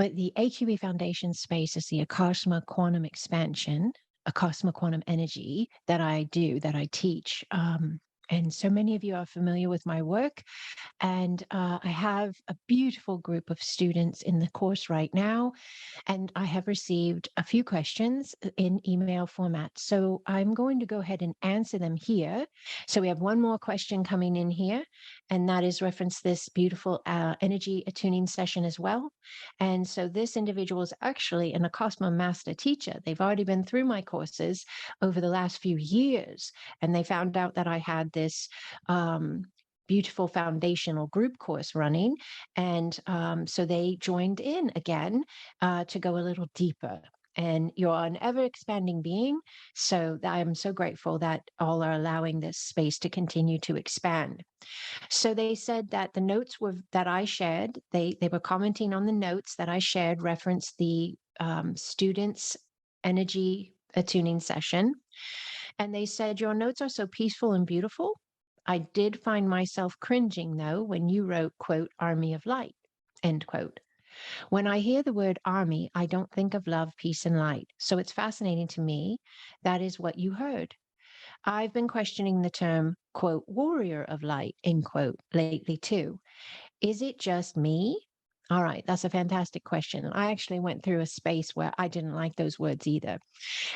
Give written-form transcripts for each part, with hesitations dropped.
But the AQE Foundation space is the ACASMA Quantum Expansion, ACASMA Quantum Energy that I do, that I teach. And so many of you are familiar with my work. And I have a beautiful group of students in the course right now. And I have received a few questions in email format. So I'm going to go ahead and answer them here. So we have one more question coming in here, and that is reference this beautiful energy attuning session as well. And so this individual is actually an ACASMA Master teacher. They've already been through my courses over the last few years, and they found out that I had this beautiful foundational group course running. And so they joined in again to go a little deeper. And you're an ever expanding being. So I'm so grateful that all are allowing this space to continue to expand. So they said that the notes that I shared, they were commenting on the notes that I shared, referenced the students' energy attuning session. And they said, your notes are so peaceful and beautiful. I did find myself cringing, though, when you wrote, quote, Army of Light, end quote. When I hear the word army, I don't think of love, peace, and light. So it's fascinating to me. That is what you heard. I've been questioning the term, quote, warrior of light, end quote, lately, too. Is it just me? All right, that's a fantastic question. I actually went through a space where I didn't like those words either.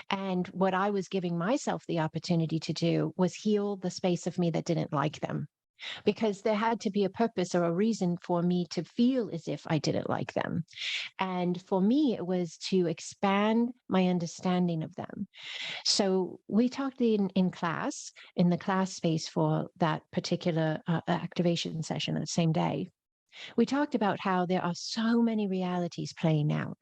And what I was giving myself the opportunity to do was heal the space of me that didn't like them, because there had to be a purpose or a reason for me to feel as if I didn't like them. And for me, it was to expand my understanding of them. So we talked in class, in the class space for that particular activation session the same day. We talked about how there are so many realities playing out.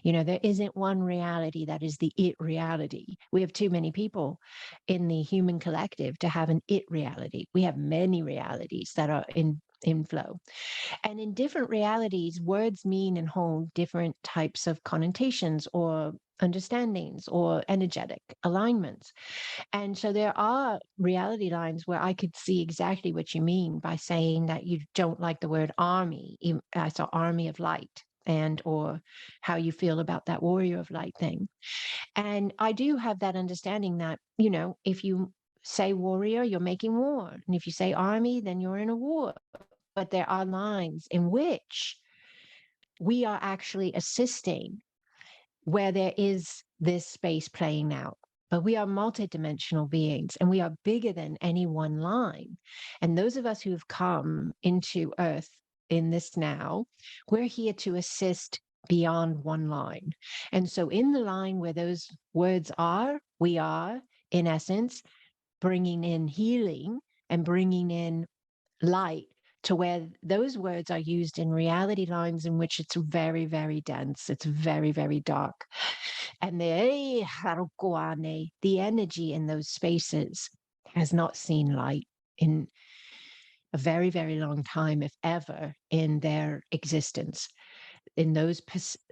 You know, there isn't one reality that is the it reality. We have too many people in the human collective to have an it reality. We have many realities that are in flow. And in different realities, words mean and hold different types of connotations or understandings or energetic alignments. And so there are reality lines where I could see exactly what you mean by saying that you don't like the word army. I saw army of light, and or how you feel about that warrior of light thing. And I do have that understanding that, you know, if you say warrior, you're making war. And if you say army, then you're in a war. But there are lines in which we are actually assisting where there is this space playing out. But we are multidimensional beings, and we are bigger than any one line. And those of us who have come into Earth in this now, we're here to assist beyond one line. And so in the line where those words are, we are, in essence, bringing in healing and bringing in light to where those words are used in reality lines in which it's very, very dense. It's very, very dark. And the energy in those spaces has not seen light in a very, very long time, if ever, in their existence, in those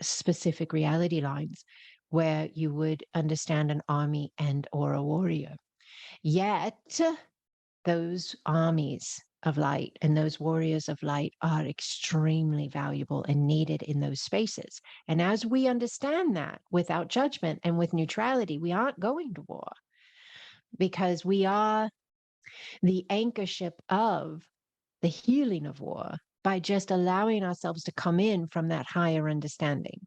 specific reality lines where you would understand an army and or a warrior. Yet, those armies of light and those warriors of light are extremely valuable and needed in those spaces. And as we understand that without judgment and with neutrality, we aren't going to war, because we are the anchor ship of the healing of war by just allowing ourselves to come in from that higher understanding.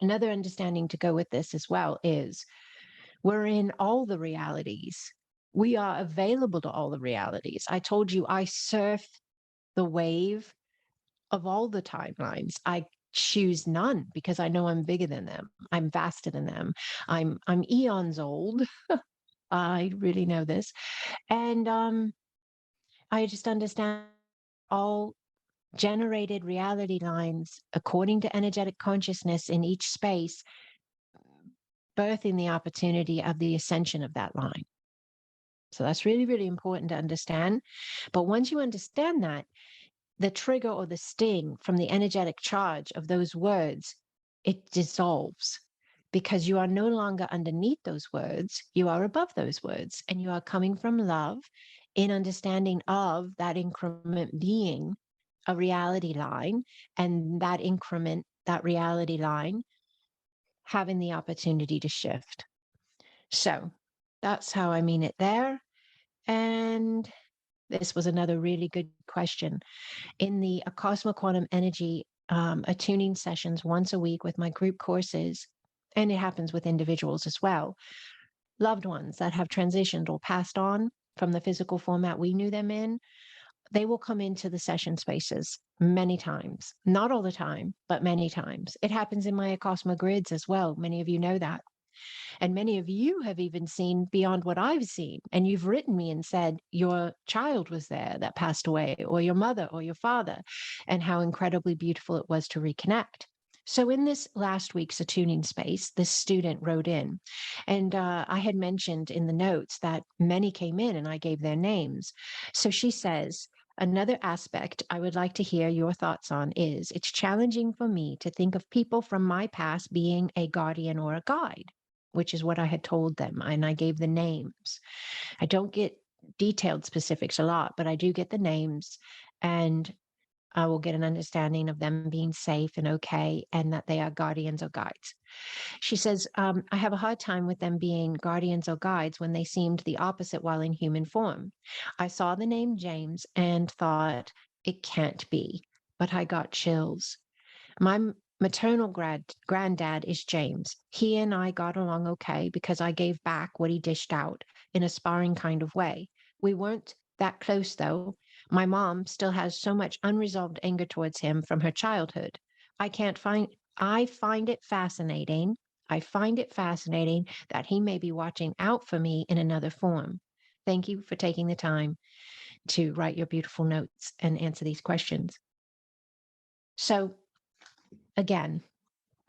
Another understanding to go with this as well is we're in all the realities. We are available to all the realities. I told you I surf the wave of all the timelines. I choose none because I know I'm bigger than them. I'm vaster than them. I'm eons old. I really know this. And I just understand all generated reality lines according to energetic consciousness in each space, birthing the opportunity of the ascension of that line. So that's really, really important to understand. But once you understand that, the trigger or the sting from the energetic charge of those words, it dissolves, because you are no longer underneath those words. You are above those words, and you are coming from love in understanding of that increment being a reality line, and that increment that reality line, having the opportunity to shift. So that's how I mean it there. And this was another really good question. In the ACASMA Quantum Energy attuning sessions once a week with my group courses, and it happens with individuals as well, loved ones that have transitioned or passed on from the physical format we knew them in, they will come into the session spaces many times. Not all the time, but many times. It happens in my ACASMA grids as well. Many of you know that. And many of you have even seen beyond what I've seen. And you've written me and said your child was there that passed away, or your mother or your father, and how incredibly beautiful it was to reconnect. So in this last week's attuning space, this student wrote in, and I had mentioned in the notes that many came in and I gave their names. So she says, another aspect I would like to hear your thoughts on is it's challenging for me to think of people from my past being a guardian or a guide, which is what I had told them. And I gave the names. I don't get detailed specifics a lot, but I do get the names, and I will get an understanding of them being safe and okay, and that they are guardians or guides. She says, I have a hard time with them being guardians or guides when they seemed the opposite while in human form. I saw the name James and thought, it can't be, but I got chills. My maternal granddad is James. He and I got along okay because I gave back what he dished out in a sparring kind of way. We weren't that close, though. My mom still has so much unresolved anger towards him from her childhood. I find it fascinating. I find it fascinating that he may be watching out for me in another form. Thank you for taking the time to write your beautiful notes and answer these questions. So, again,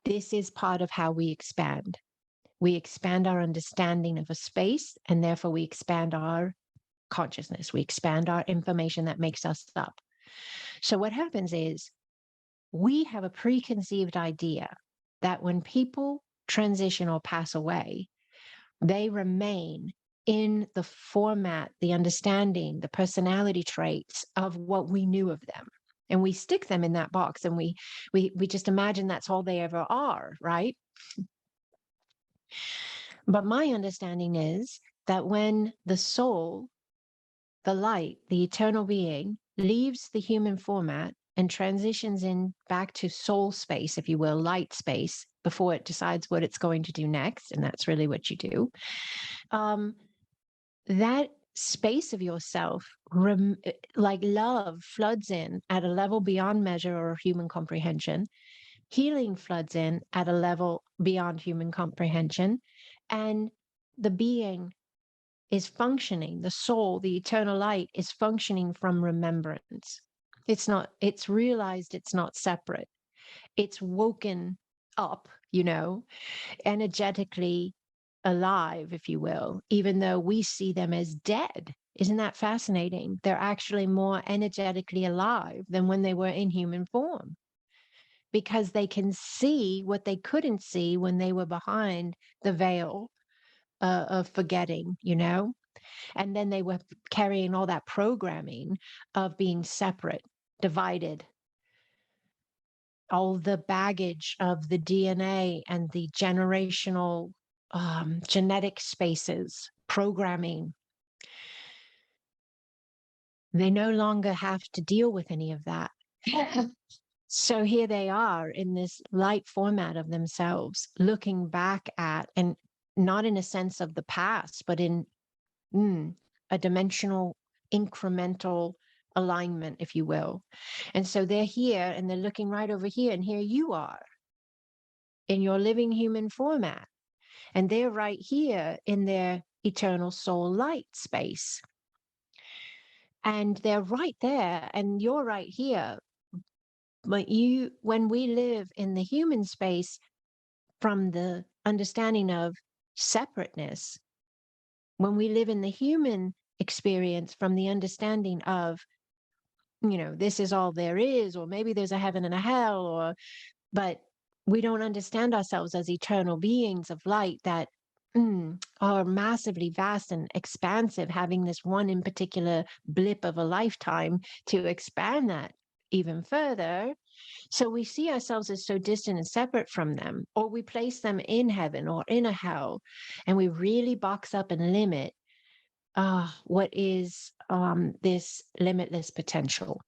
this is part of how we expand. We expand our understanding of a space, and therefore we expand our consciousness. We expand our information that makes us up. So what happens is we have a preconceived idea that when people transition or pass away, they remain in the format, the understanding, the personality traits of what we knew of them. And we stick them in that box, and we just imagine that's all they ever are, right? But my understanding is that when the soul, the light, the eternal being, leaves the human format and transitions in back to soul space, if you will, light space, before it decides what it's going to do next, and that's really what you do, that space of yourself, like love, floods in at a level beyond measure or human comprehension. Healing floods in at a level beyond human comprehension, and the being is functioning, the soul, the eternal light is functioning from remembrance. It's realized it's not separate. It's woken up, energetically alive, if you will, even though we see them as dead. Isn't that fascinating? They're actually more energetically alive than when they were in human form, because they can see what they couldn't see when they were behind the veil of forgetting, and then they were carrying all that programming of being separate, divided, all the baggage of the DNA and the generational genetic spaces, programming. They no longer have to deal with any of that. So here they are in this light format of themselves, looking back at, and not in a sense of the past, but in a dimensional, incremental alignment, if you will. And so they're here and they're looking right over here, and here you are in your living human format. And they're right here in their eternal soul light space. And they're right there, and you're right here. But when we live in the human space from the understanding of separateness, when we live in the human experience from the understanding of, this is all there is, or maybe there's a heaven and a hell, but we don't understand ourselves as eternal beings of light that are massively vast and expansive, having this one in particular blip of a lifetime to expand that even further. So we see ourselves as so distant and separate from them, or we place them in heaven or in a hell, and we really box up and limit what is this limitless potential.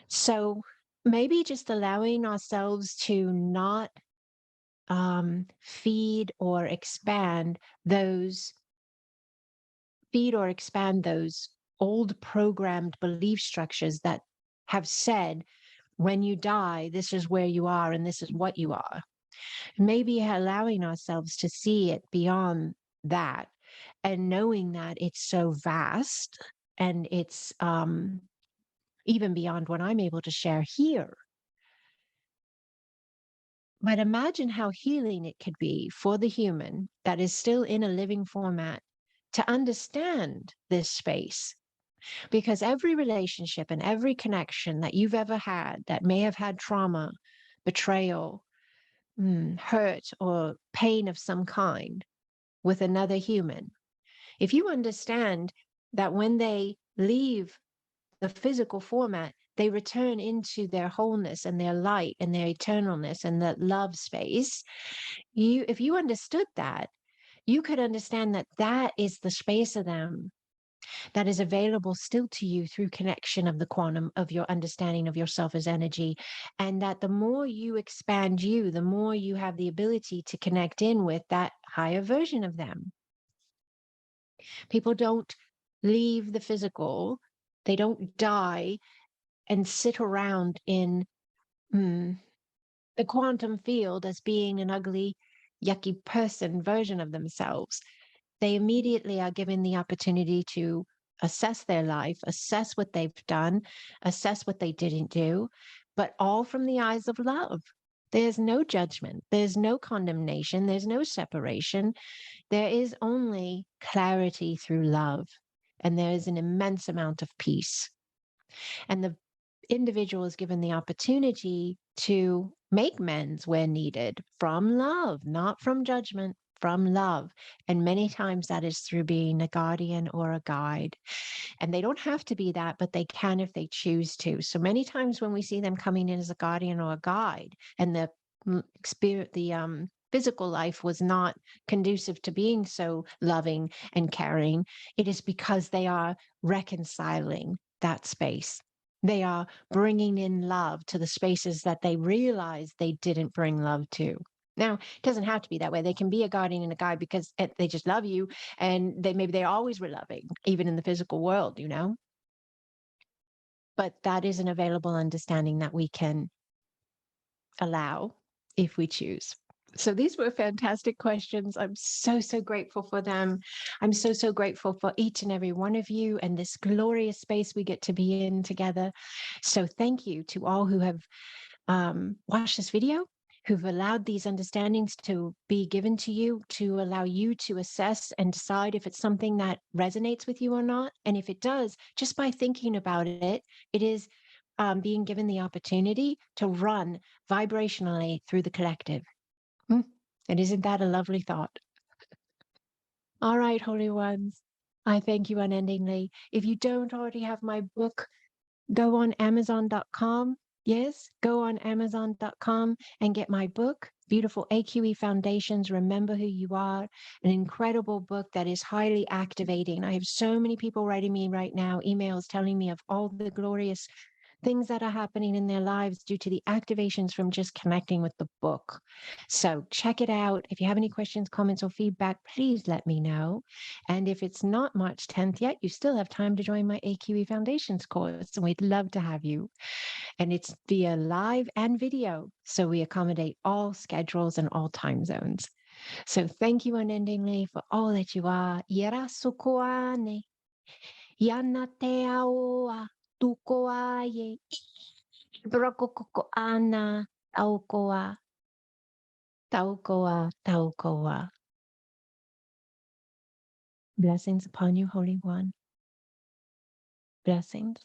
So maybe just allowing ourselves to not feed or expand those old programmed belief structures that have said, when you die, this is where you are and this is what you are. Maybe allowing ourselves to see it beyond that, and knowing that it's so vast, and it's even beyond what I'm able to share here. But imagine how healing it could be for the human that is still in a living format to understand this space. Because every relationship and every connection that you've ever had that may have had trauma, betrayal, hurt, or pain of some kind with another human, if you understand that when they leave the physical format, they return into their wholeness and their light and their eternalness and that love space, if you understood that, you could understand that that is the space of them that is available still to you through connection of the quantum of your understanding of yourself as energy. And that the more you expand you, the more you have the ability to connect in with that higher version of them. People don't leave the physical, they don't die and sit around in the quantum field as being an ugly, yucky person version of themselves. They immediately are given the opportunity to assess their life, assess what they've done, assess what they didn't do, but all from the eyes of love. There's no judgment, there's no condemnation, there's no separation. There is only clarity through love, and there is an immense amount of peace. And the individual is given the opportunity to make amends where needed from love, not from judgment, from love. And many times that is through being a guardian or a guide. And they don't have to be that, but they can if they choose to. So many times when we see them coming in as a guardian or a guide, and the spirit, the physical life was not conducive to being so loving and caring, it is because they are reconciling that space. They are bringing in love to the spaces that they realize they didn't bring love to. Now, it doesn't have to be that way. They can be a guardian and a guide because they just love you, and maybe they always were loving, even in the physical world, But that is an available understanding that we can allow if we choose. So these were fantastic questions. I'm so, so grateful for them. I'm so, so grateful for each and every one of you and this glorious space we get to be in together. So thank you to all who have watched this video, who've allowed these understandings to be given to you, to allow you to assess and decide if it's something that resonates with you or not. And if it does, just by thinking about it, it is being given the opportunity to run vibrationally through the collective. And isn't that a lovely thought? All right, Holy Ones, I thank you unendingly. If you don't already have my book, go on Amazon.com. Yes, go on Amazon.com and get my book, Beautiful AQE Foundations, Remember Who You Are, an incredible book that is highly activating. I have so many people writing me right now, emails telling me of all the glorious things that are happening in their lives due to the activations from just connecting with the book. So check it out. If you have any questions, comments, or feedback, please let me know. And if it's not March 10th yet, you still have time to join my AQE Foundations course, and we'd love to have you. And it's via live and video, so we accommodate all schedules and all time zones. So thank you unendingly for all that you are. Yarasukoane. Yana te aoa. Tukoa ye. Brokoko ana. Taukoa. Taukoa. Taukoa. Blessings upon you, Holy One. Blessings.